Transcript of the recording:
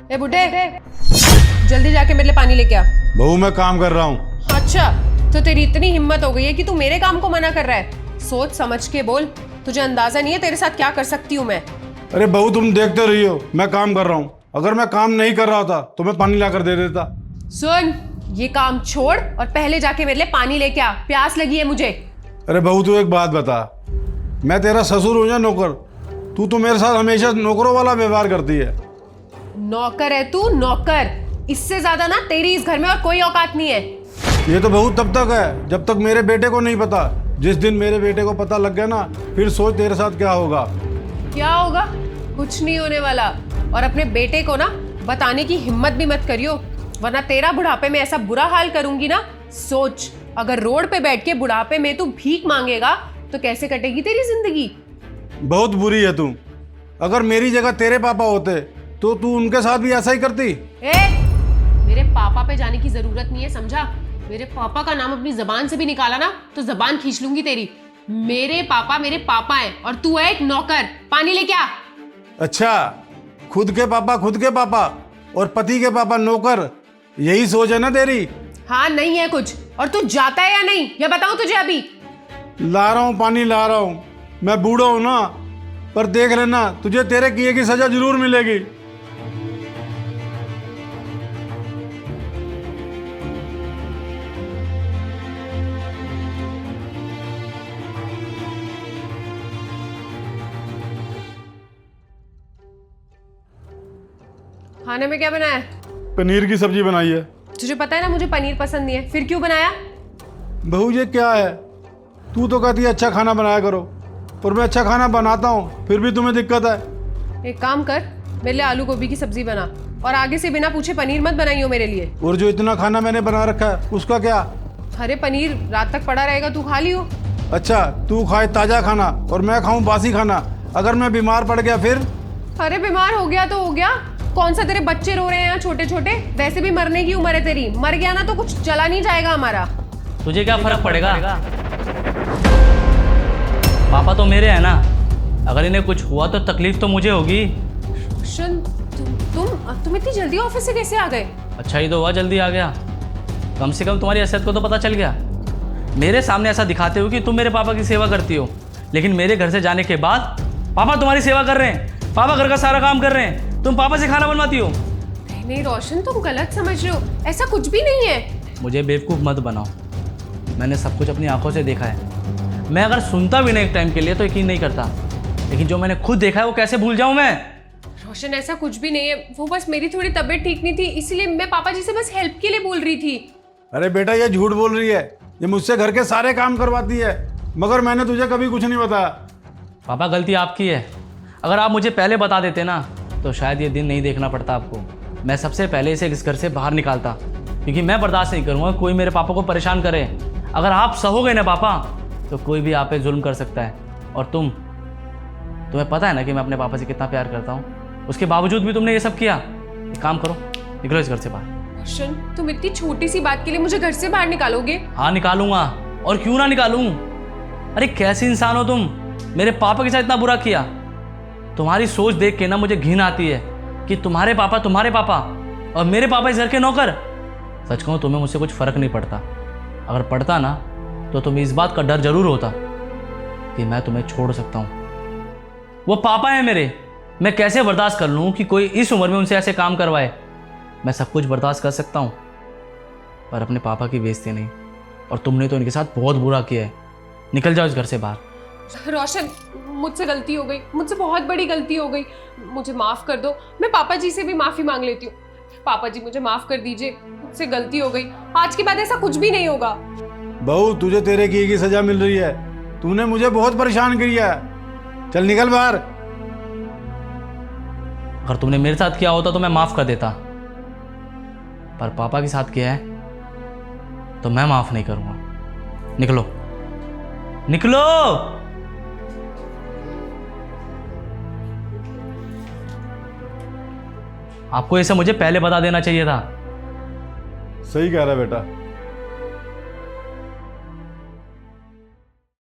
ए बुड्ढे, जल्दी जाके मेरे लिए पानी लेके आ। बहू मैं काम कर रहा हूँ। अच्छा, तो तेरी इतनी हिम्मत हो गई है कि तू मेरे काम को मना कर रहा है? सोच समझ के बोल, तुझे अंदाजा नहीं है तेरे साथ क्या कर सकती हूँ मैं। अरे बहू तुम देखते रही हो, मैं काम कर रहा हूँ। अगर मैं काम नहीं कर रहा होता तो मैं पानी लाकर दे देता। सुन, ये काम छोड़ और पहले जाके मेरे लिए पानी लेके आ, प्यास लगी है मुझे। अरे बहू तू एक बात बता, मैं तेरा ससुर हूँ या नौकर? तू तो मेरे साथ हमेशा नौकरों वाला व्यवहार करती है। नौकर है तू, नौकर। इससे ज्यादा ना तेरी इस घर में और कोई औकात नहीं है। ये तो बहू तब तक है जब तक मेरे बेटे को नहीं पता। जिस दिन मेरे बेटे को पता लग गया ना, फिर सोच तेरे साथ क्या होगा। क्या होगा? कुछ नहीं होने वाला। और अपने बेटे को ना बताने की हिम्मत भी मत करियो, वरना तेरा बुढ़ापे में ऐसा बुरा हाल करूंगी ना। सोच, अगर रोड पे बैठ के बुढ़ापे में तू भीख मांगेगा तो कैसे कटेगी तेरी जिंदगी। बहुत बुरी है तू। अगर मेरी जगह तेरे पापा होते तो तू उनके साथ भी ऐसा ही करती। मेरे पापा पे जाने की जरूरत नहीं है, समझा? मेरे पापा का नाम अपनी जबान से भी निकाला ना तो जबान खींच लूंगी तेरी। मेरे पापा हैं और तू है एक नौकर। पानी लेके आ। अच्छा, खुद के पापा और पति के पापा नौकर, यही सोच है ना तेरी? हाँ, नहीं है कुछ। और तू जाता है या नहीं, ये बताऊं तुझे अभी? ला रहा हूँ, पानी ला रहा हूँ। मैं बूढ़ा हूँ ना, पर देख लेना तुझे तेरे किए की सजा जरूर मिलेगी। खाने में क्या बनाया है? पनीर की सब्जी बनाई है। तुझे पता है ना मुझे पनीर पसंद नहीं है, फिर क्यों बनाया? बहू ये क्या है? तू तो कहती है अच्छा खाना बनाया करो, पर मैं अच्छा खाना बनाता हूँ फिर भी तुम्हें दिक्कत है। एक काम कर, मेरे लिए आलू गोभी की सब्जी बना और आगे से बिना पूछे पनीर मत बनाइयो मेरे लिए। और जो इतना खाना मैंने बना रखा है उसका क्या? अरे पनीर रात तक पड़ा रहेगा, तू खा लियो। अच्छा, तू खाए ताजा खाना और मैं खाऊं बासी खाना। अगर मैं बीमार पड़ गया फिर? अरे बीमार हो गया तो हो गया, कौन सा तेरे बच्चे रो रहे हैं यहाँ छोटे छोटे? वैसे भी मरने की उम्र है तेरी, मर गया ना तो कुछ चला नहीं जाएगा हमारा। तुझे क्या फर्क पड़ेगा? पापा तो मेरे हैं ना, अगर इन्हें कुछ हुआ तो तकलीफ तो मुझे होगी। रोशन, तुम इतनी जल्दी ऑफिस से कैसे आ गए? अच्छा ही तो हुआ जल्दी आ गया, कम से कम तुम्हारी हैसियत को तो पता चल गया। मेरे सामने ऐसा दिखाते हो कि तुम मेरे पापा की सेवा करती हो, लेकिन मेरे घर से जाने के बाद पापा तुम्हारी सेवा कर रहे हैं, पापा घर का सारा काम कर रहे हैं, तुम पापा से खाना बनवाती हो। नहीं रोशन, तुम गलत समझ रहे हो, ऐसा कुछ भी नहीं है। मुझे बेवकूफ़ मत बनाओ, मैंने सब कुछ अपनी आंखों से देखा है। मैं अगर सुनता भी नहीं एक टाइम के लिए तो यकीन नहीं करता, लेकिन जो मैंने खुद देखा है वो कैसे भूल जाऊं मैं? रोशन ऐसा कुछ भी नहीं है, वो बस मेरी थोड़ी तबीयत ठीक नहीं थी, इसलिए मैं पापा जी से बस हेल्प के लिए बोल रही थी। अरे बेटा ये झूठ बोल रही है, ये मुझसे घर के सारे काम करवाती है, मगर मैंने तुझे कभी कुछ नहीं बताया। पापा गलती आपकी है, अगर आप मुझे पहले बता देते ना तो शायद ये दिन नहीं देखना पड़ता आपको। मैं सबसे पहले इसे इस घर से बाहर निकालता, क्योंकि मैं बर्दाश्त नहीं करूँगा कोई मेरे पापा को परेशान करे। अगर आप सहोगे ना पापा तो कोई भी आप पे जुल्म कर सकता है। और तुम्हें पता है ना कि मैं अपने पापा से कितना प्यार करता हूँ, उसके बावजूद भी तुमने ये सब किया। एक काम करो, निकलो इस घर से बाहर। रोशन, तुम इतनी छोटी सी बात के लिए मुझे घर से बाहर निकालोगे? हाँ निकालूंगा, और क्यों ना निकालूं। अरे कैसी इंसान हो तुम, मेरे पापा के साथ इतना बुरा किया। तुम्हारी सोच देख के ना मुझे घिन आती है कि तुम्हारे पापा और मेरे पापा इस घर के नौकर। सच कहूँ तुम्हें मुझसे कुछ फर्क नहीं पड़ता, अगर पड़ता ना तो तुम्हें इस बात का डर जरूर होता कि मैं तुम्हें छोड़ सकता हूँ। वो पापा है मेरे, मैं कैसे बर्दाश्त कर लूँ कि कोई इस उम्र में उनसे ऐसे काम करवाए। मैं सब कुछ बर्दाश्त कर सकता हूँ, पर अपने पापा की बेइज्जती नहीं। और तुमने तो इनके साथ बहुत बुरा किया है, निकल जाओ इस घर से बाहर। रोशन, मुझसे गलती हो गई, मुझसे बहुत बड़ी गलती हो गई, मुझे माफ कर दो। मैं पापा जी से भी माफी मांग लेती हूँ। पापा जी मुझे माफ कर दीजिए, मुझसे गलती हो गई, आज के बाद ऐसा कुछ भी नहीं होगा। बहू तुझे तेरे किए की सजा मिल रही है, तूने मुझे बहुत परेशान किया है। चल निकल बाहर। अगर तुमने मेरे साथ किया होता तो मैं माफ कर देता, पर पापा के साथ किया है तो मैं माफ नहीं करूंगा। निकलो निकलो। आपको ये सब मुझे पहले बता देना चाहिए था। सही कह रहा है बेटा,